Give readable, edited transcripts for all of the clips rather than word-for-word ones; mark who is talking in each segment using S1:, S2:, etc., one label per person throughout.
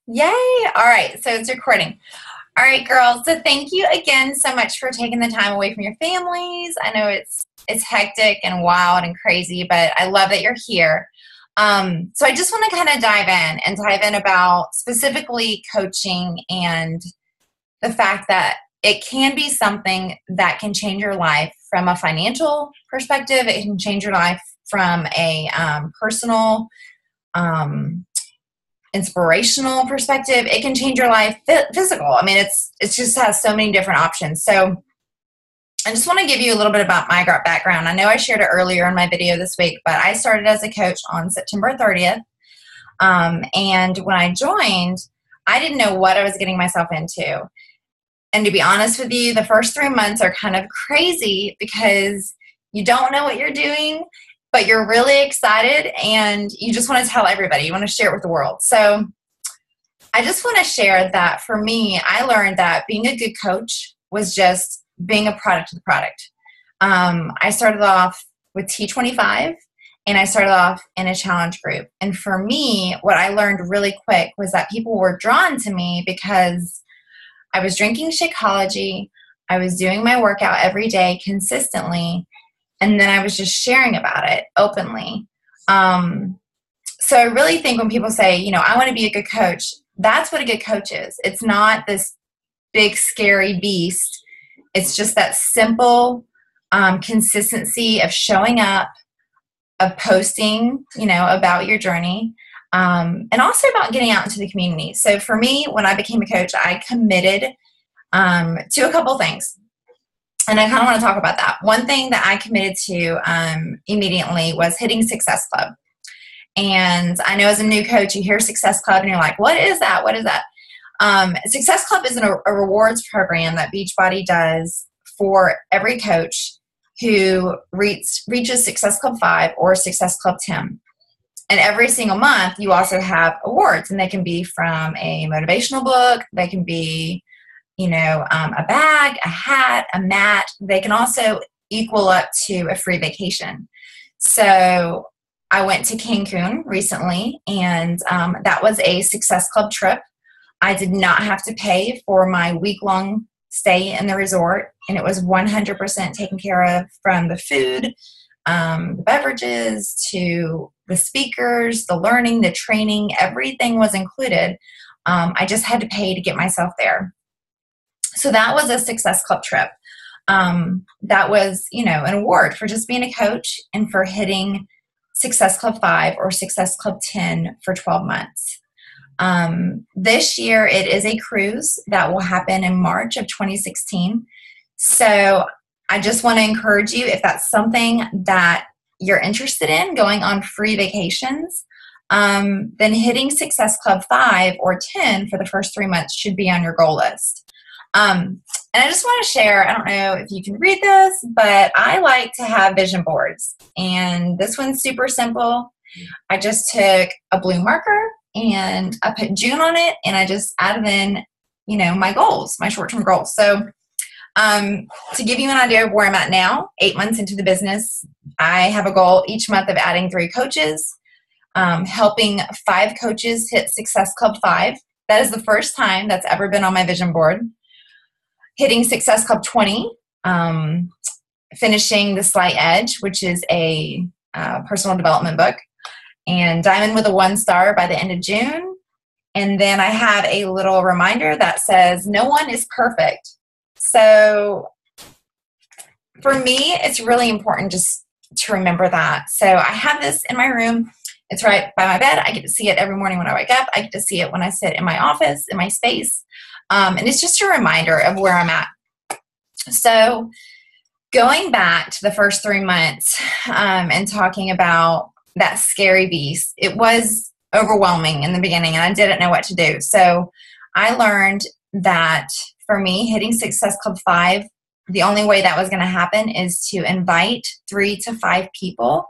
S1: Yay! All right, so it's recording. All right, girls. So thank you again so much for taking the time away from your families. I know it's hectic and wild and crazy, but I love that you're here. So I just want to kind of dive in about specifically coaching and the fact that it can be something that can change your life from a financial perspective. It can change your life from a personal um, inspirational perspective. It can change your life physical. I mean, it just has so many different options. So I just want to give you a little bit about my background. I know I shared it earlier in my video this week, but I started as a coach on September 30th. And when I joined, I didn't know what I was getting myself into. And to be honest with you, the first 3 months are kind of crazy because you don't know what you're doing, but you're really excited and you just want to tell everybody. You want to share it with the world. So I just want to share that for me, I learned that being a good coach was just being a product of the product. I started off with T25 and I started off in a challenge group. And for me, what I learned really quick was that people were drawn to me because I was drinking Shakeology. I was doing my workout every day consistently. And then I was just sharing about it openly. So I really think when people say, I want to be a good coach, that's what a good coach is. It's not this big, scary beast. It's just that simple consistency of showing up, of posting, about your journey, and also about getting out into the community. So for me, when I became a coach, I committed to a couple things. And I kind of want to talk about that. One thing that I committed to immediately was hitting Success Club. And I know as a new coach, you hear Success Club and you're like, what is that? What is that? Success Club is a rewards program that Beachbody does for every coach who reaches Success Club 5 or Success Club 10. And every single month, you also have awards. And they can be from a motivational book. They can be a bag, a hat, a mat. They can also equal up to a free vacation. So I went to Cancun recently, and that was a Success Club trip. I did not have to pay for my week-long stay in the resort, and it was 100% taken care of, from the food, the beverages, to the speakers, the learning, the training. Everything was included. I just had to pay to get myself there. So that was a Success Club trip. That was, an award for just being a coach and for hitting Success Club 5 or Success Club 10 for 12 months. This year, it is a cruise that will happen in March of 2016. So I just want to encourage you, if that's something that you're interested in, going on free vacations, then hitting Success Club 5 or 10 for the first 3 months should be on your goal list. And I just want to share, I don't know if you can read this, but I like to have vision boards. And this one's super simple. I just took a blue marker and I put June on it, and I just added in, my goals, my short-term goals. So to give you an idea of where I'm at now, 8 months into the business, I have a goal each month of adding 3 coaches, helping 5 coaches hit Success Club 5. That is the first time that's ever been on my vision board. Hitting Success Club 20, finishing The Slight Edge, which is a personal development book, and Diamond with a 1 star by the end of June. And then I have a little reminder that says, no one is perfect. So for me, it's really important just to remember that. So I have this in my room. It's right by my bed. I get to see it every morning when I wake up. I get to see it when I sit in my office, in my space. And it's just a reminder of where I'm at. So going back to the first 3 months and talking about that scary beast, it was overwhelming in the beginning, and I didn't know what to do. So I learned that for me, hitting Success Club 5, the only way that was going to happen is to invite 3 to 5 people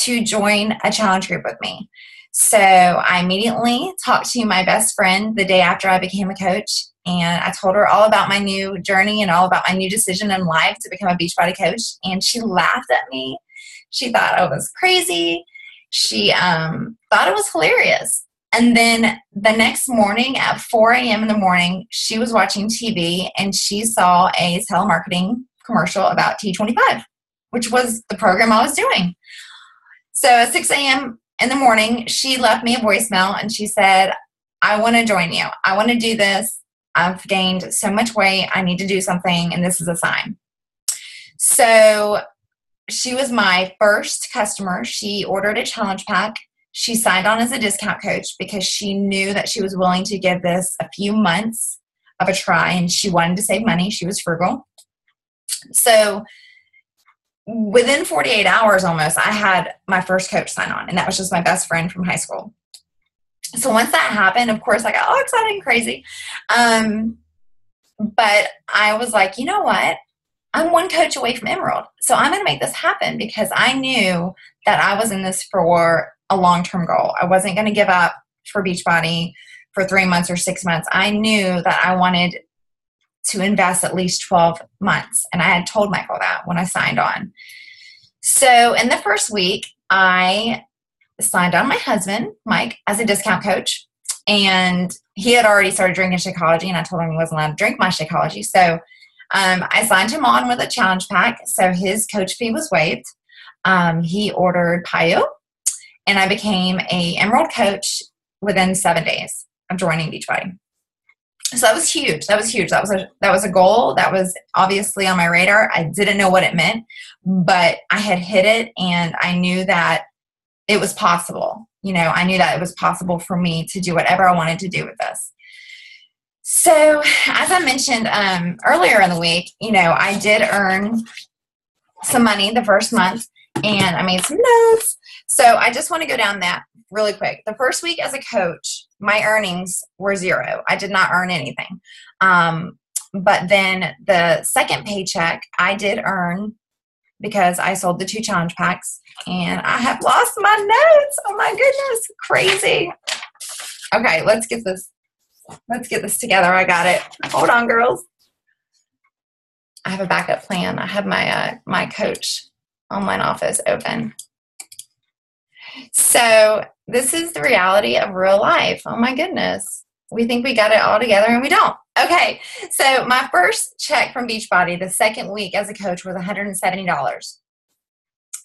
S1: to join a challenge group with me. So I immediately talked to my best friend the day after I became a coach, and I told her all about my new journey and all about my new decision in life to become a Beachbody coach, and she laughed at me. She thought I was crazy. She thought it was hilarious. And then the next morning at 4 a.m. in the morning, she was watching TV and she saw a telemarketing commercial about T25, which was the program I was doing. So at 6 a.m. in the morning, she left me a voicemail and she said, I want to join you. I want to do this. I've gained so much weight. I need to do something, and this is a sign. So she was my first customer. She ordered a challenge pack. She signed on as a discount coach because she knew that she was willing to give this a few months of a try, and she wanted to save money. She was frugal. So within 48 hours almost, I had my first coach sign on, and that was just my best friend from high school. So once that happened, of course, I got all excited and crazy. But I was like, you know what? I'm one coach away from Emerald. So I'm going to make this happen because I knew that I was in this for a long-term goal. I wasn't going to give up for Beachbody for 3 months or 6 months. I knew that I wanted to invest at least 12 months. And I had told Michael that when I signed on. So in the first week, I signed on my husband, Mike, as a discount coach. And he had already started drinking Shakeology, and I told him he wasn't allowed to drink my Shakeology. So I signed him on with a challenge pack. So his coach fee was waived. He ordered Payu, and I became a Emerald coach within 7 days of joining Beachbody. So that was huge. That was huge. That was a goal that was obviously on my radar. I didn't know what it meant, but I had hit it, and I knew that it was possible. You know, I knew that it was possible for me to do whatever I wanted to do with this. So as I mentioned earlier in the week, you know, I did earn some money the first month, and I made some notes. So I just want to go down that really quick. The first week as a coach, my earnings were zero. I did not earn anything. But then the second paycheck I did earn because I sold the 2 challenge packs, and I have lost my notes. Oh my goodness, crazy. Okay, let's get this together. I got it. Hold on, girls. I have a backup plan. I have my coach online office open. So this is the reality of real life. Oh my goodness. We think we got it all together, and we don't. Okay, so my first check from Beachbody the second week as a coach was $170.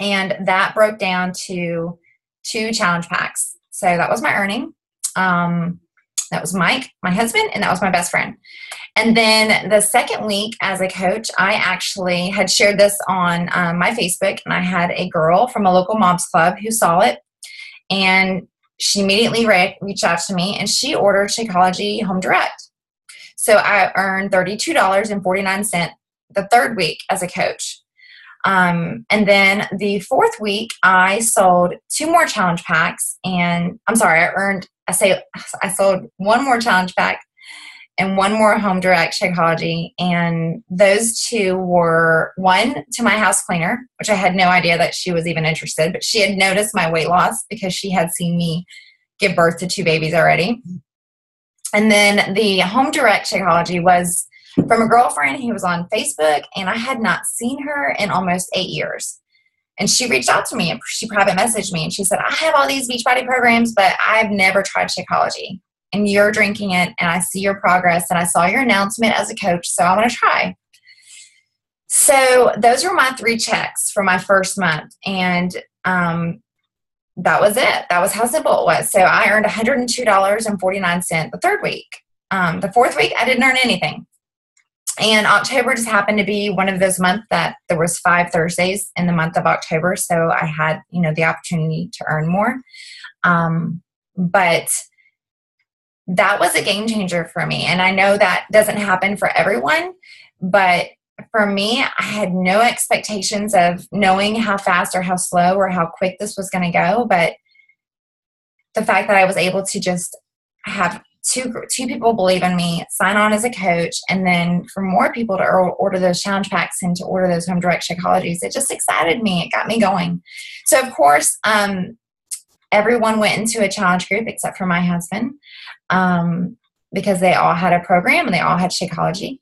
S1: And that broke down to 2 challenge packs. So that was my earning. That was Mike, my husband, and that was my best friend. And then the second week as a coach, I actually had shared this on my Facebook, and I had a girl from a local moms club who saw it, and she immediately reached out to me, and she ordered Shakeology Home Direct. So I earned $32.49 the third week as a coach. And then the fourth week, I sold 2 more challenge packs, and I'm sorry, I sold 1 more challenge pack and 1 more home direct Shakeology, and those 2 were one to my house cleaner, which I had no idea that she was even interested, but she had noticed my weight loss because she had seen me give birth to 2 babies already. And then the home direct Shakeology was from a girlfriend who was on Facebook, and I had not seen her in almost 8 years. And she reached out to me, and she private messaged me, and she said, I have all these Beachbody programs, but I've never tried Shakeology. And you're drinking it, and I see your progress, and I saw your announcement as a coach, so I want to try. So those were my 3 checks for my first month, and that was it. That was how simple it was. So I earned $102.49 the third week. The fourth week, I didn't earn anything. And October just happened to be one of those months that there was 5 Thursdays in the month of October, so I had, the opportunity to earn more. But that was a game changer for me. And I know that doesn't happen for everyone, but for me, I had no expectations of knowing how fast or how slow or how quick this was going to go. But the fact that I was able to just have two people believe in me, sign on as a coach, and then for more people to order those challenge packs and to order those home direct Shakeologies, it just excited me. It got me going. So of course, everyone went into a challenge group except for my husband, because they all had a program and they all had Shakeology.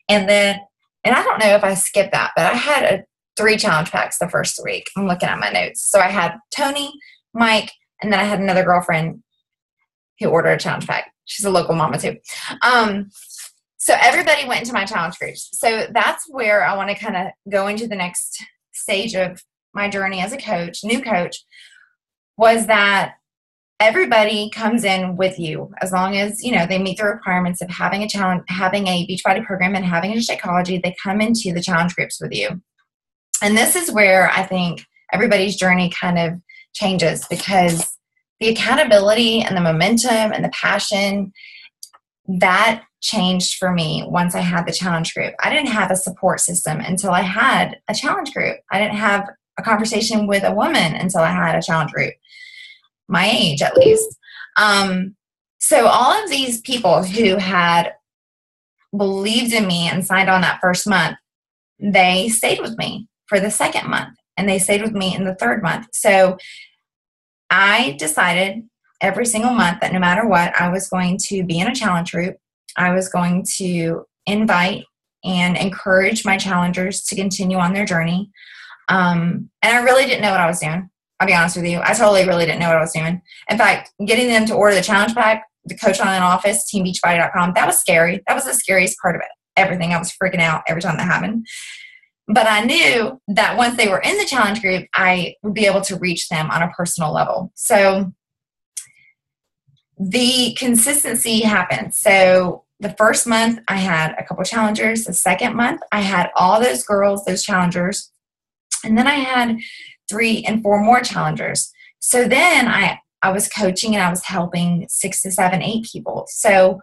S1: And I don't know if I skipped that, but I had 3 challenge packs the first week. I'm looking at my notes. So I had Tony, Mike, and then I had another girlfriend who ordered a challenge pack. She's a local mama too. So everybody went into my challenge groups. So that's where I want to kind of go into the next stage of my journey as a coach, new coach, was that everybody comes in with you as long as, they meet the requirements of having a challenge, having a Beachbody program and having a Shakeology. They come into the challenge groups with you. And this is where I think everybody's journey kind of changes, because the accountability and the momentum and the passion, that changed for me once I had the challenge group. I didn't have a support system until I had a challenge group. I didn't have a conversation with a woman until I had a challenge group, my age at least. So all of these people who had believed in me and signed on that first month, they stayed with me for the second month, and they stayed with me in the third month. So I decided every single month that no matter what, I was going to be in a challenge group. I was going to invite and encourage my challengers to continue on their journey. And I really didn't know what I was doing. I'll be honest with you. I totally really didn't know what I was doing. In fact, getting them to order the challenge pack, the coach online office, teambeachbody.com, that was scary. That was the scariest part of it. Everything. I was freaking out every time that happened. But I knew that once they were in the challenge group, I would be able to reach them on a personal level. So the consistency happened. So the first month I had a couple challengers. The second month I had all those girls, those challengers. And then I had 3 and 4 more challengers. So then I was coaching and I was helping 6 to 7, 8 people. So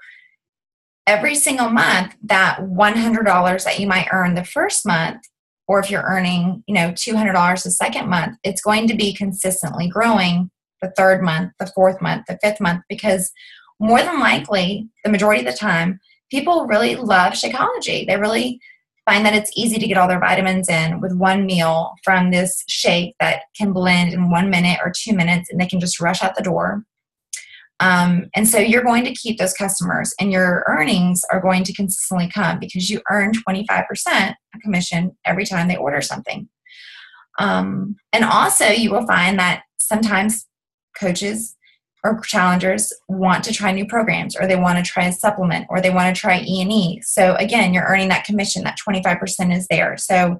S1: every single month, that $100 that you might earn the first month, or if you're earning, $200 the second month, it's going to be consistently growing the third month, the fourth month, the fifth month, because more than likely, the majority of the time, people really love Shakeology. They really find that it's easy to get all their vitamins in with one meal from this shake that can blend in 1 minute or 2 minutes, and they can just rush out the door. And so you're going to keep those customers, and your earnings are going to consistently come because you earn 25% commission every time they order something. And also you will find that sometimes coaches or challengers want to try new programs, or they want to try a supplement, or they want to try E&E. So again, you're earning that commission, that 25% is there. So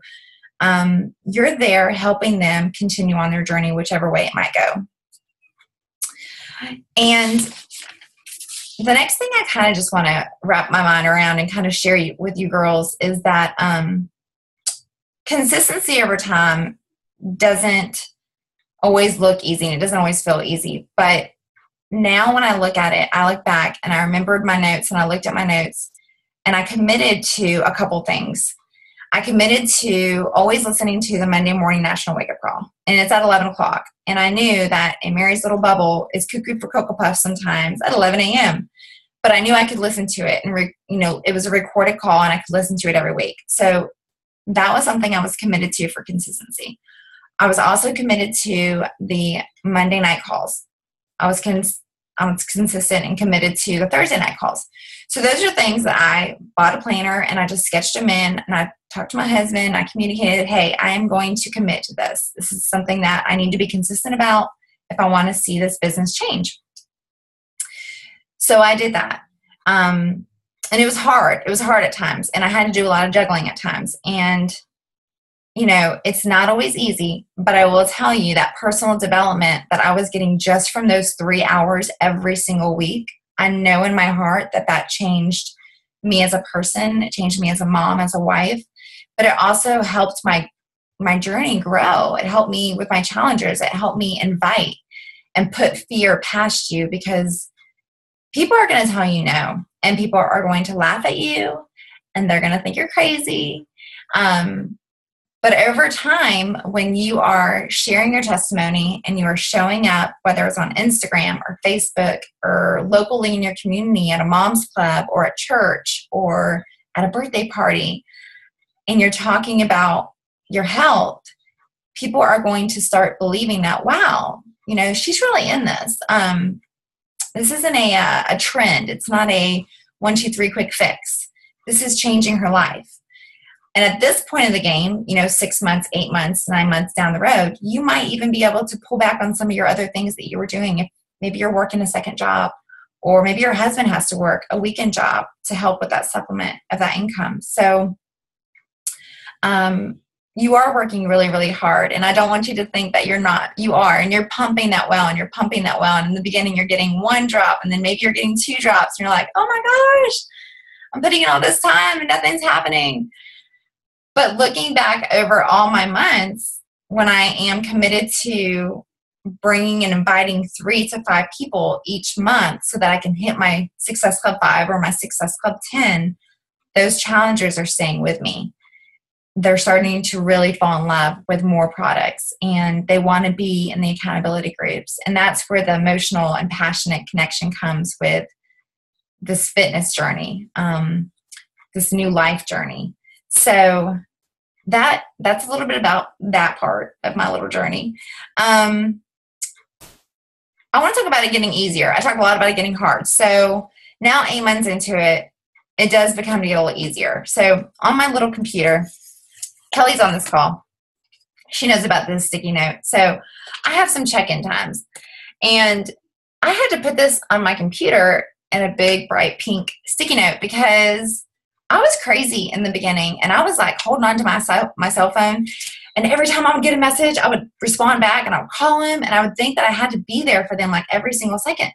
S1: you're there helping them continue on their journey, whichever way it might go. And the next thing I kind of just want to wrap my mind around and kind of share with you girls is that consistency over time doesn't always look easy, and it doesn't always feel easy. But now when I look at it, I look back and I remembered my notes, and I looked at my notes, and I committed to a couple things. I committed to always listening to the Monday morning National Wake Up Call, and it's at 11 o'clock. And I knew that in Mary's Little Bubble is cuckoo for Cocoa Puffs sometimes at 11 a.m. But I knew I could listen to it, and it was a recorded call, and I could listen to it every week. So that was something I was committed to for consistency. I was also committed to the Monday night calls. I was consistent and committed to the Thursday night calls. So those are things that I bought a planner, and I just sketched them in, and I talked to my husband. I communicated, hey, I am going to commit to this. This is something that I need to be consistent about if I want to see this business change. So I did that. And it was hard. It was hard at times, and I had to do a lot of juggling at times. And it's not always easy, but I will tell you that personal development that I was getting just from those 3 hours every single week, I know in my heart that changed me as a person. It changed me as a mom, as a wife, but it also helped my journey grow. It helped me with my challengers. It helped me invite and put fear past you, because people are going to tell you no, and people are going to laugh at you, and they're going to think you're crazy. But over time, when you are sharing your testimony and you are showing up, whether it's on Instagram or Facebook or locally in your community at a mom's club or at church or at a birthday party, and you're talking about your health, people are going to start believing that, wow, she's really in this. This isn't a trend. It's not a 1, 2, 3 quick fix. This is changing her life. And at this point of the game, 6 months, 8 months, 9 months down the road, you might even be able to pull back on some of your other things that you were doing. If maybe you're working a second job, or maybe your husband has to work a weekend job to help with that supplement of that income. So you are working really, really hard. And I don't want you to think that you're not. You are. And you're pumping that well, and you're pumping that well. And in the beginning, you're getting 1 drop, and then maybe you're getting 2 drops. And you're like, oh my gosh, I'm putting in all this time and nothing's happening. But looking back over all my months, when I am committed to bringing and inviting 3 to 5 people each month so that I can hit my Success Club 5 or my Success Club 10, those challengers are staying with me. They're starting to really fall in love with more products, and they want to be in the accountability groups. And that's where the emotional and passionate connection comes with this fitness journey, this new life journey. So that's a little bit about that part of my little journey. I want to talk about it getting easier. I talk a lot about it getting hard. So now 8 months into it, it does become to get a little easier. So on my little computer, Kelly's on this call. She knows about this sticky note. So I have some check-in times. And I had to put this on my computer in a big, bright pink sticky note because I was crazy in the beginning. And I was like holding on to my cell phone. And every time I would get a message, I would respond back and I would call him. And I would think that I had to be there for them like every single second.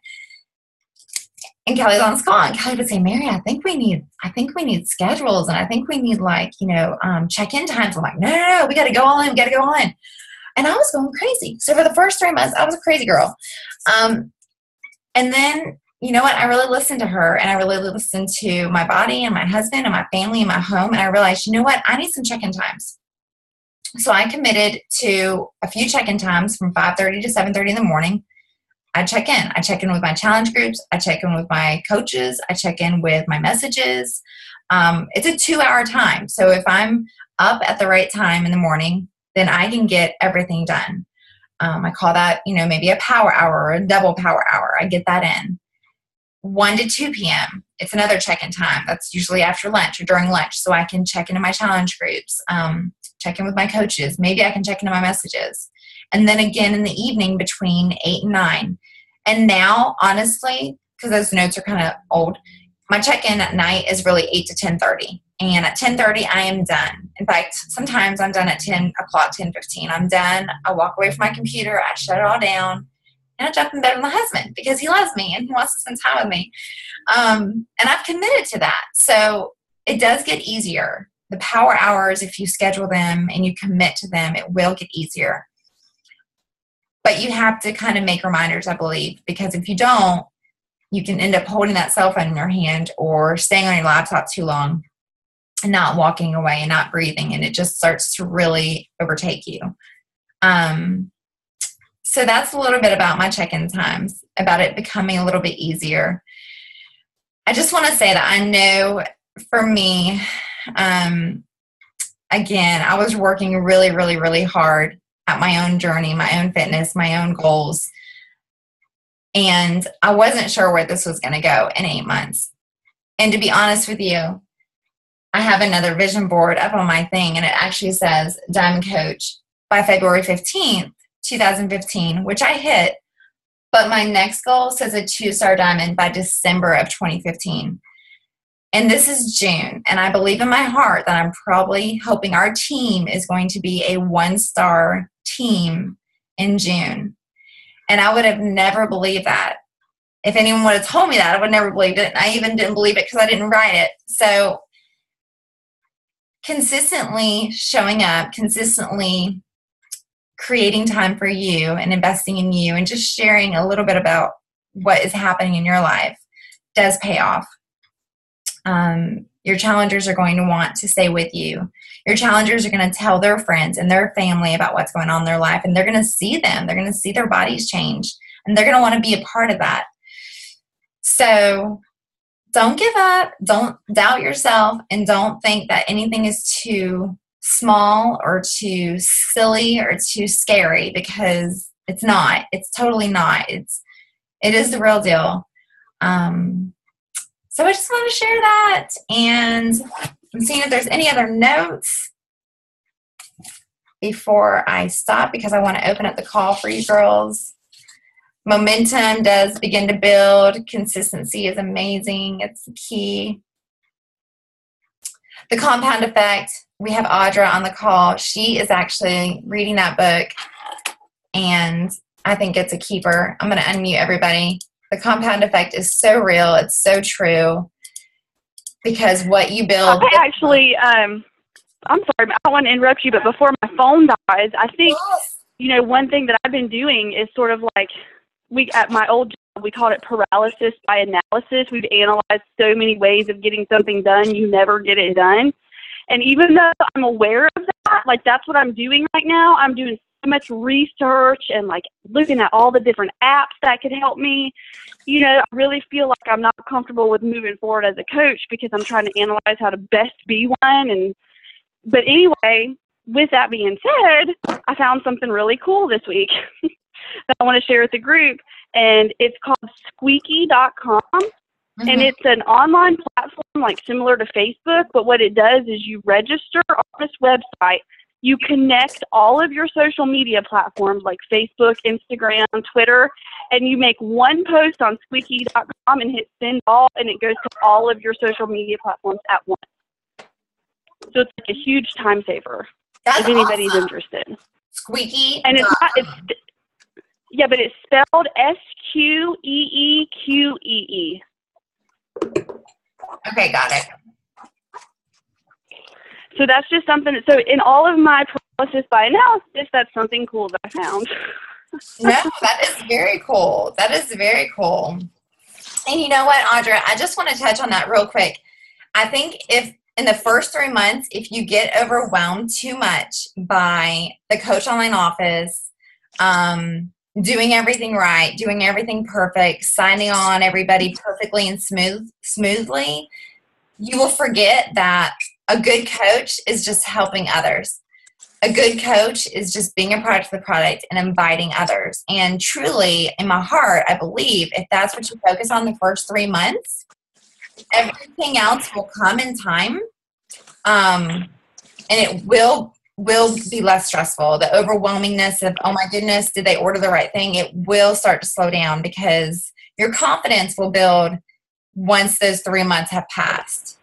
S1: And Kelly's on this call, and Kelly would say, Mary, I think we need schedules, and I think we need check-in times. I'm like, no, we got to go all in. We got to go all in. And I was going crazy. So for the first 3 months, I was a crazy girl. And then, you know what? I really listened to her, and I really listened to my body and my husband and my family and my home. And I realized, you know what? I need some check-in times. So I committed to a few check-in times from 5:30 to 7:30 in the morning. I check in. I check in with my challenge groups. I check in with my coaches. I check in with my messages. It's a 2-hour time. So if I'm up at the right time in the morning, then I can get everything done. I call that, maybe a power hour or a double power hour. I get that in. 1 to 2 p.m. It's another check-in time. That's usually after lunch or during lunch. So I can check into my challenge groups, check in with my coaches. Maybe I can check into my messages. And then again in the evening between 8 and 9. And now, honestly, because those notes are kind of old, my check-in at night is really 8 to 10:30. And at 10:30, I am done. In fact, sometimes I'm done at 10 o'clock, 10:15. I'm done. I walk away from my computer. I shut it all down. And I jump in bed with my husband because he loves me and he wants to spend time with me. And I've committed to that. So it does get easier. The power hours, if you schedule them and you commit to them, it will get easier. But you have to kind of make reminders, I believe, because if you don't, you can end up holding that cell phone in your hand or staying on your laptop too long and not walking away and not breathing, and it just starts to really overtake you. So that's a little bit about my check-in times, about it becoming a little bit easier. I just want to say that I know for me, again, I was working really, really, really hard at my own journey, my own fitness, my own goals. And I wasn't sure where this was going to go in 8 months. And to be honest with you, I have another vision board up on my thing, and it actually says Diamond Coach by February 15th, 2015, which I hit. But my next goal says a 2-star diamond by December of 2015. And this is June. And I believe in my heart that I'm probably hoping our team is going to be a 1-star team in June. And I would have never believed that. If anyone would have told me that, I would never believe it. And I even didn't believe it because I didn't write it. So consistently showing up, consistently creating time for you and investing in you and just sharing a little bit about what is happening in your life does pay off. Your challengers are going to want to stay with you. Your challengers are going to tell their friends and their family about what's going on in their life, and they're going to see them. They're going to see their bodies change, and they're going to want to be a part of that. So don't give up. Don't doubt yourself, and don't think that anything is too small or too silly or too scary, because it's not. It's totally not. It is the real deal. So I just want to share that, and I'm seeing if there's any other notes before I stop, because I want to open up the call for you girls. Momentum does begin to build. Consistency is amazing. It's the key. The Compound Effect. We have Audra on the call. She is actually reading that book, and I think it's a keeper. I'm going to unmute everybody. The Compound Effect is so real. It's so true, because what you build.
S2: I actually, I'm sorry, I don't want to interrupt you, but before my phone dies, I think, one thing that I've been doing is sort of like, at my old job, we called it paralysis by analysis. We've analyzed so many ways of getting something done, you never get it done. And even though I'm aware of that, like that's what I'm doing right now. I'm doing so much research and like looking at all the different apps that could help me. I really feel like I'm not comfortable with moving forward as a coach because I'm trying to analyze how to best be one. But anyway, with that being said, I found something really cool this week that I want to share with the group, and it's called squeaky.com. Mm-hmm. And it's an online platform like similar to Facebook, but what it does is you register on this website, you connect all of your social media platforms like Facebook, Instagram, Twitter, and you make one post on squeaky.com and hit send all, and it goes to all of your social media platforms at once. So it's like a huge time saver.
S1: That's
S2: if anybody's
S1: awesome.
S2: Interested.
S1: Squeaky.
S2: And it's not, yeah, but it's spelled Squeeqee.
S1: Okay, got it.
S2: So that's just something. So in all of my paralysis by analysis, that's something cool that I found.
S1: No, that is very cool. That is very cool. And you know what, Audra, I just want to touch on that real quick. I think if in the first 3 months, if you get overwhelmed too much by the Coach Online office, doing everything right, doing everything perfect, signing on everybody perfectly and smoothly, you will forget that a good coach is just helping others. A good coach is just being a part of the product and inviting others. And truly, in my heart, I believe if that's what you focus on the first 3 months, everything else will come in time, and it will be less stressful. The overwhelmingness of, oh my goodness, did they order the right thing? It will start to slow down because your confidence will build once those 3 months have passed.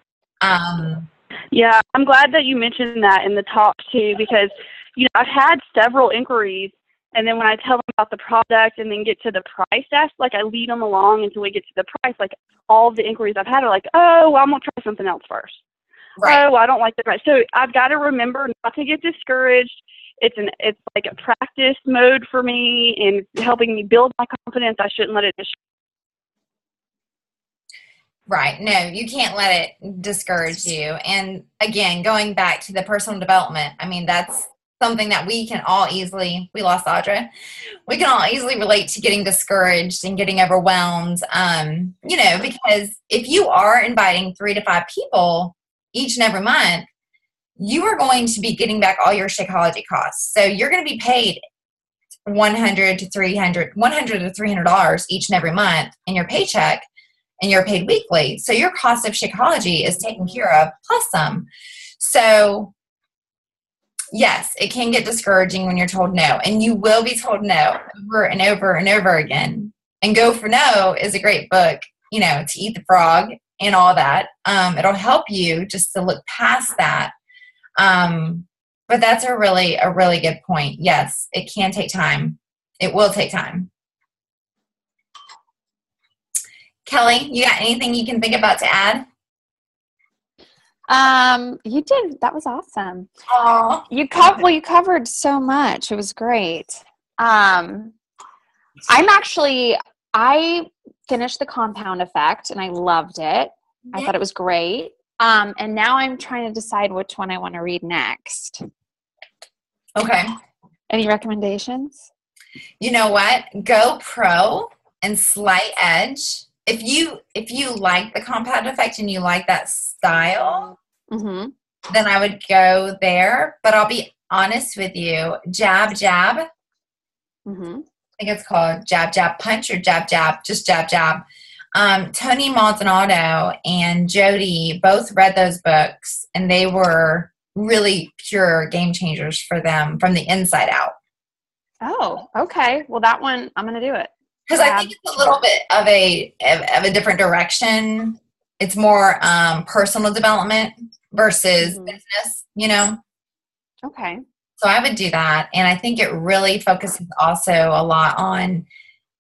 S2: Yeah, I'm glad that you mentioned that in the talk too, because I've had several inquiries, and then when I tell them about the product and then get to the price, like I lead them along until we get to the price. Like all of the inquiries I've had are like, oh, well, I'm gonna try something else first. Right. Oh, well, I don't like the price. So I've got to remember not to get discouraged. It's like a practice mode for me and helping me build my confidence. I shouldn't let it
S1: Right. No, you can't let it discourage you. And again, going back to the personal development, I mean, that's something that we can all easily, we lost Audra, we can all easily relate to getting discouraged and getting overwhelmed, because if you are inviting 3 to 5 people each and every month, you are going to be getting back all your Shakeology costs. So you're going to be paid $100 to $300 each and every month in your paycheck, and you're paid weekly. So your cost of Shakeology is taken care of plus some. So yes, it can get discouraging when you're told no, and you will be told no over and over and over again. And Go for No is a great book, to eat the frog and all that. It'll help you just to look past that. But that's a really good point. Yes, it can take time. It will take time. Kelly, you got anything you can think about to add?
S3: You did. That was awesome.
S1: Aww.
S3: You covered so much. It was great. I finished The Compound Effect and I loved it. Yeah. I thought it was great. And now I'm trying to decide which one I want to read next.
S1: Okay.
S3: Any recommendations?
S1: You know what? Go Pro and Slight Edge. If you like The Compound Effect and you like that style,
S3: mm-hmm.
S1: then I would go there. But I'll be honest with you, Jab Jab.
S3: Mm-hmm.
S1: I think it's called Jab Jab Punch or Jab Jab, just Jab Jab. Tony Maldonado and Jody both read those books, and they were really pure game changers for them from the inside out.
S3: Oh, okay. Well, that one, I'm going to do it.
S1: Because I think it's a little bit of a different direction. It's more personal development versus business, you know?
S3: Okay.
S1: So I would do that. And I think it really focuses also a lot on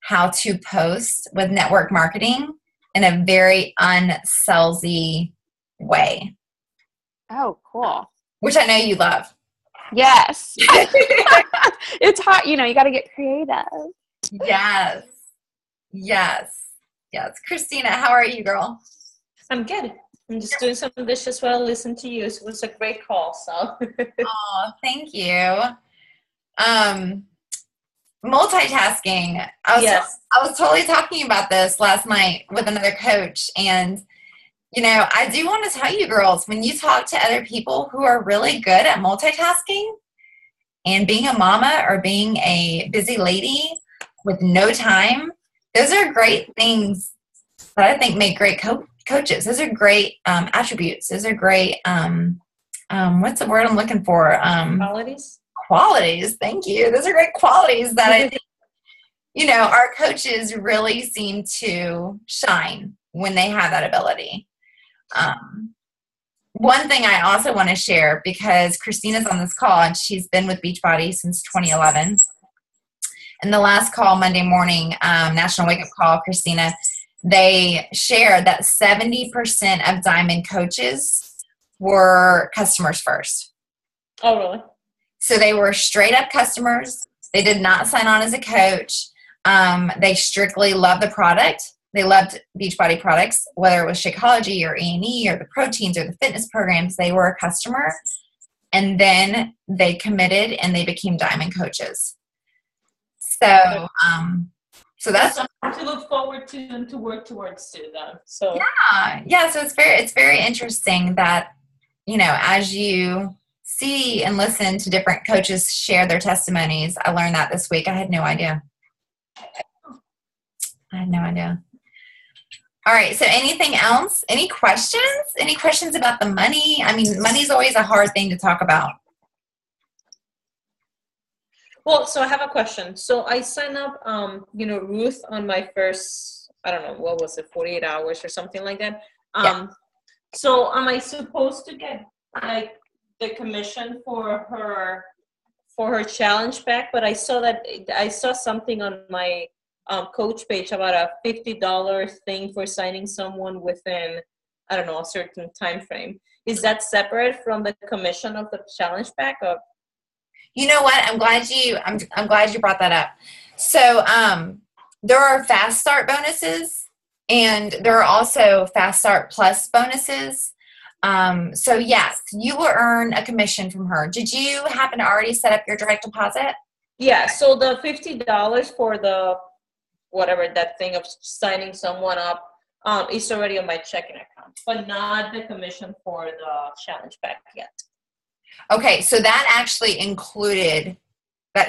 S1: how to post with network marketing in a very unsalesy way.
S3: Oh, cool.
S1: Which I know you love.
S3: Yes. It's hot. You know, you got to get creative.
S1: Yes. Yes. Yes. Christina, how are you, girl?
S4: I'm good. I'm just doing some dishes while I listen to you. It was a great call. So.
S1: Oh, thank you. Multitasking. I was totally talking about this last night with another coach, and you know, I do want to tell you girls, when you talk to other people who are really good at multitasking and being a mama or being a busy lady with no time, those are great things that I think make great coaches. Those are great attributes. Those are great, what's the word I'm looking for?
S4: Qualities?
S1: Qualities. Thank you. Those are great qualities that I think, you know, our coaches really seem to shine when they have that ability. One thing I also want to share, because Christina's on this call and she's been with Beachbody since 2011. And the last call Monday morning, National Wake Up Call, Christina, they shared that 70% of Diamond coaches were customers first.
S4: Oh, really?
S1: So they were straight up customers. They did not sign on as a coach. They strictly loved the product. They loved Beachbody products, whether it was Shakeology or A&E or the proteins or the fitness programs. They were a customer. And then they committed and they became Diamond coaches. So, so that's
S4: something to look forward to and to work towards too, though. So
S1: yeah. So it's very interesting that, you know, as you see and listen to different coaches share their testimonies. I learned that this week. I had no idea. All right. So anything else? Any questions? Any questions about the money? I mean, money's always a hard thing to talk about.
S4: Well, so I have a question. So I signed up, Ruth on my first, I don't know, what was it, 48 hours or something like that. So am I supposed to get like the commission for her challenge pack? But I saw something on my coach page about a $50 thing for signing someone within, I don't know, a certain time frame. Is that separate from the commission of the challenge pack? Or?
S1: You know what? I'm glad you brought that up. So there are fast start bonuses, and there are also fast start plus bonuses. So yes, you will earn a commission from her. Did you happen to already set up your direct deposit?
S4: Yeah. So the $50 for the whatever that thing of signing someone up is already on my checking account, but not the commission for the challenge pack yet.
S1: Okay, so that actually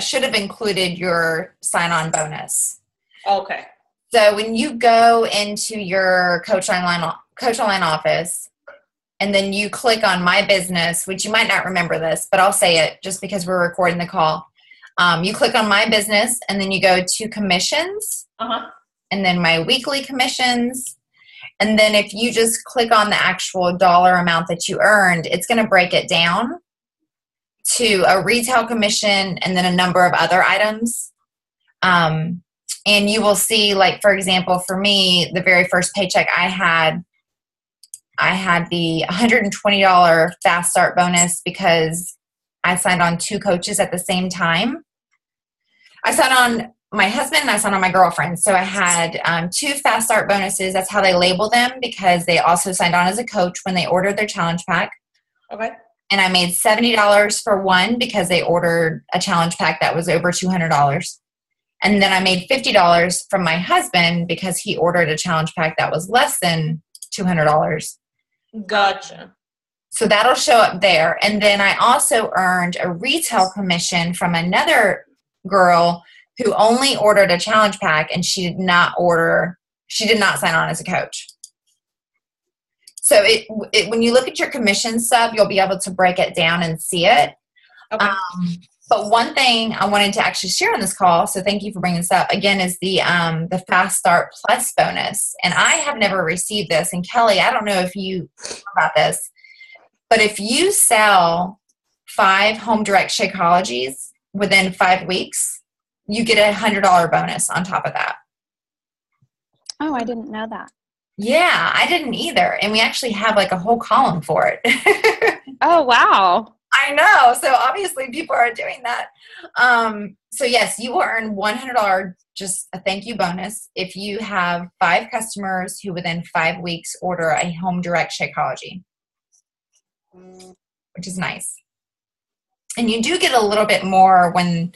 S1: should have included your sign-on bonus.
S4: Okay.
S1: So when you go into your Coach Online office, and then you click on My Business, which you might not remember this, but I'll say it just because we're recording the call. You click on My Business, and then you go to Commissions, and then My Weekly Commissions. And then if you just click on the actual dollar amount that you earned, it's going to break it down to a retail commission and then a number of other items. And you will see, like, for example, for me, the very first paycheck I had the $120 fast start bonus because I signed on 2 coaches at the same time. I signed on my husband and I signed on my girlfriend. So I had 2 fast start bonuses. That's how they label them, because they also signed on as a coach when they ordered their challenge pack.
S4: Okay.
S1: And I made $70 for one because they ordered a challenge pack that was over $200. And then I made $50 from my husband because he ordered a challenge pack that was less than $200.
S4: Gotcha.
S1: So that'll show up there. And then I also earned a retail commission from another girl who only ordered a challenge pack, and she did not sign on as a coach. So when you look at your commission sub, you'll be able to break it down and see it.
S4: Okay.
S1: But one thing I wanted to actually share on this call, so thank you for bringing this up, again, is the Fast Start Plus bonus. And I have never received this. And Kelly, I don't know if you know about this, but if you sell 5 home direct Shakeologies within 5 weeks, you get a $100 bonus on top of that.
S3: Oh, I didn't know that.
S1: Yeah, I didn't either. And we actually have like a whole column for it.
S3: Oh, wow.
S1: I know. So obviously people are doing that. So yes, you will earn $100, just a thank you bonus, if you have 5 customers who within 5 weeks order a home direct Shakeology, which is nice. And you do get a little bit more when,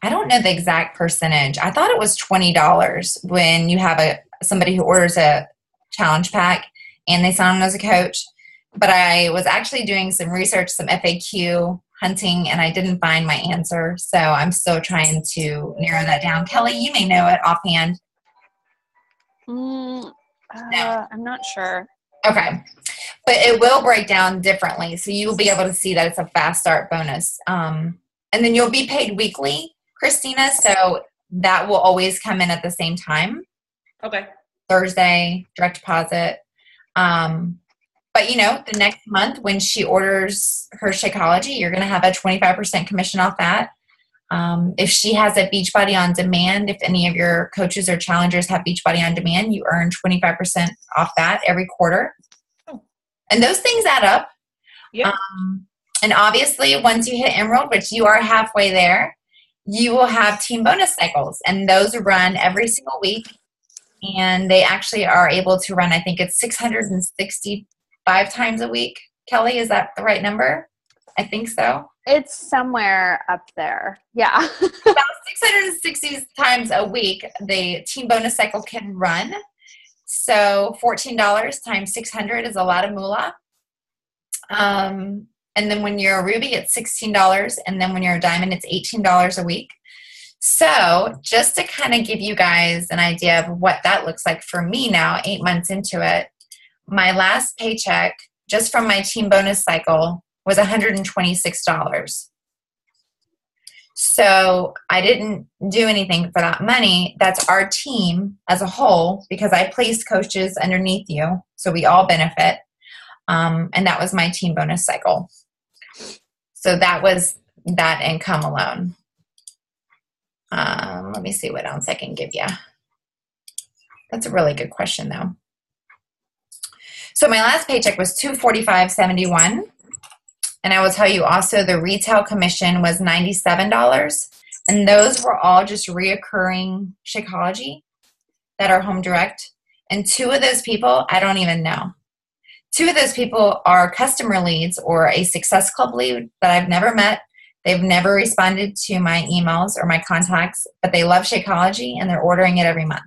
S1: I don't know the exact percentage. I thought it was $20 when you have somebody who orders a challenge pack and they sign on as a coach. But I was actually doing some research, some FAQ hunting, and I didn't find my answer. So I'm still trying to narrow that down. Kelly, you may know it offhand.
S3: No. I'm not sure.
S1: Okay. But it will break down differently. So you will be able to see that it's a fast start bonus. And then you'll be paid weekly, Christina. So that will always come in at the same time.
S4: Okay.
S1: Thursday, direct deposit. But, the next month when she orders her Shakeology, you're going to have a 25% commission off that. If she has a Beachbody on demand, if any of your coaches or challengers have Beachbody on demand, you earn 25% off that every quarter.
S4: Oh.
S1: And those things add up.
S4: Yep.
S1: And obviously, once you hit Emerald, which you are halfway there, you will have team bonus cycles. And those run every single week. And they actually are able to run, I think it's 665 times a week. Kelly, is that the right number? I think so.
S3: It's somewhere up there. Yeah.
S1: About 660 times a week, the team bonus cycle can run. So $14 times 600 is a lot of moolah. And then when you're a Ruby, it's $16. And then when you're a Diamond, it's $18 a week. So just to kind of give you guys an idea of what that looks like for me now, 8 months into it, my last paycheck just from my team bonus cycle was $126. So I didn't do anything for that money. That's our team as a whole, because I placed coaches underneath you. So we all benefit. And that was my team bonus cycle. So that was that income alone. Let me see what else I can give you. That's a really good question, though. So my last paycheck was $245.71, and I will tell you also the retail commission was $97, and those were all just reoccurring Shakeology that are home direct. And 2 of those people I don't even know. 2 of those people are customer leads or a Success Club lead that I've never met. They've never responded to my emails or my contacts, but they love Shakeology and they're ordering it every month.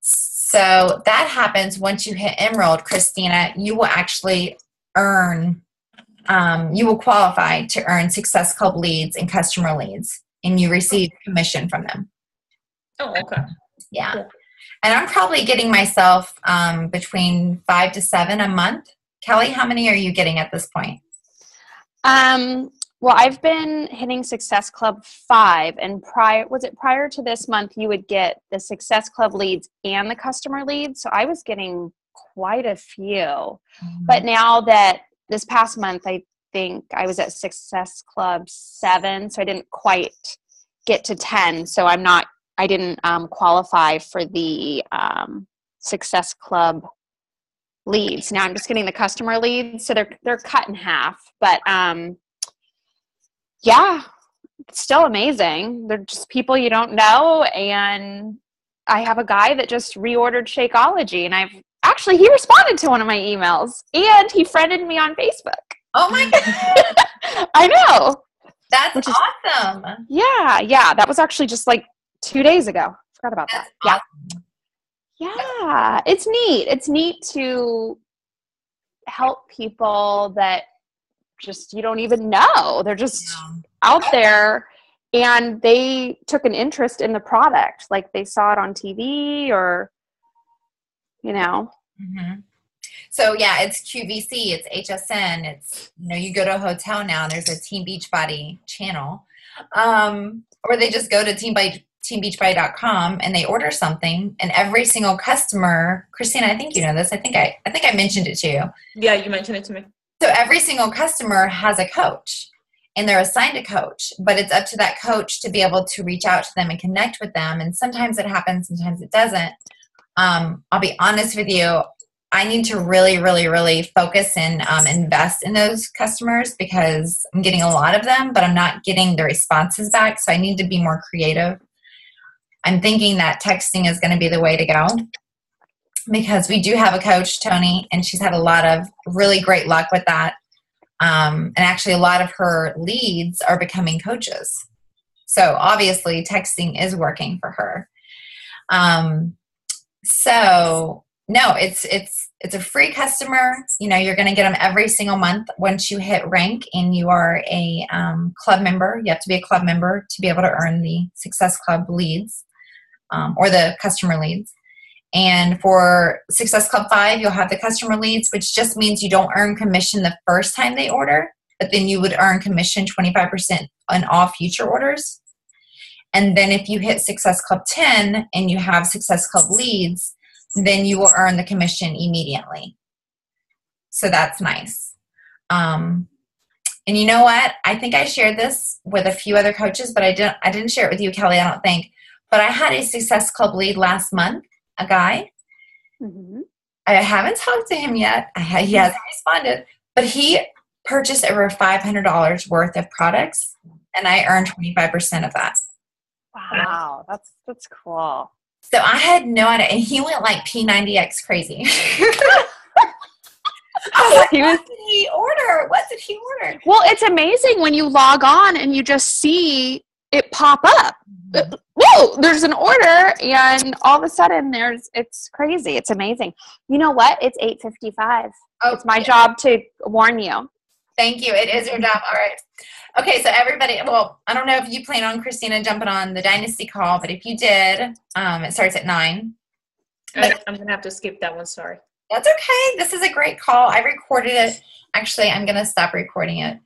S1: So that happens once you hit Emerald, Christina. You will actually earn, you will qualify to earn Success Club leads and customer leads, and you receive commission from them.
S4: Oh, okay.
S1: Yeah. Cool. And I'm probably getting myself between 5 to 7 a month. Kelly, how many are you getting at this point?
S3: Well, I've been hitting Success Club 5, and prior to this month, you would get the Success Club leads and the customer leads. So I was getting quite a few, but now that this past month, I think I was at Success Club 7, so I didn't quite get to 10. So I didn't qualify for the Success Club leads. Now I'm just getting the customer leads, so they're cut in half. But yeah, it's still amazing. They're just people you don't know, and I have a guy that just reordered Shakeology, and he responded to one of my emails, and he friended me on Facebook.
S1: Oh my God.
S3: I know.
S1: That's awesome.
S3: Yeah. That was actually just like 2 days ago. Forgot about that.
S1: Awesome.
S3: Yeah. It's neat. It's neat to help people that just you don't even know. They're just out there, and they took an interest in the product. Like they saw it on TV or,
S1: Mm-hmm. So yeah, it's QVC, it's HSN, it's, you go to a hotel now and there's a Team Beachbody channel. Or they just go to teambeachbody.com and they order something, and every single customer, Christina, I think you know this. I think I mentioned it to you.
S4: Yeah, you mentioned it to me.
S1: So every single customer has a coach and they're assigned a coach, but it's up to that coach to be able to reach out to them and connect with them. And sometimes it happens, sometimes it doesn't. I'll be honest with you. I need to really, really, really focus and invest in those customers because I'm getting a lot of them, but I'm not getting the responses back. So I need to be more creative. I'm thinking that texting is going to be the way to go because we do have a coach, Tony, and she's had a lot of really great luck with that. And actually a lot of her leads are becoming coaches. So obviously texting is working for her. So no, it's a free customer. You're going to get them every single month once you hit rank and you are a club member. You have to be a club member to be able to earn the Success Club leads or the customer leads. And for Success Club 5, you'll have the customer leads, which just means you don't earn commission the first time they order, but then you would earn commission 25% on all future orders. And then if you hit Success Club 10 and you have Success Club leads, then you will earn the commission immediately. So that's nice. And you know what? I think I shared this with a few other coaches, but I didn't share it with you, Kelly, I don't think. But I had a Success Club lead last month, a guy.
S3: Mm-hmm.
S1: I haven't talked to him yet. He hasn't responded, but he purchased over $500 worth of products, and I earned 25% of that.
S3: Wow, that's cool.
S1: So I had no idea, and he went like P90X crazy. What did he order? What did he order?
S3: Well, it's amazing when you log on and you just see it pop up. Mm-hmm. Whoa, there's an order, and all of a sudden it's crazy. It's amazing. You know what? It's 8:55. Oh, it's my job to warn you.
S1: Thank you. It is your job. All right. Okay, so everybody, well, I don't know if you plan on Christina jumping on the Dynasty call, but if you did, it starts at 9.
S4: I'm going to have to skip that one. Sorry.
S1: That's okay. This is a great call. I recorded it. Actually, I'm going to stop recording it.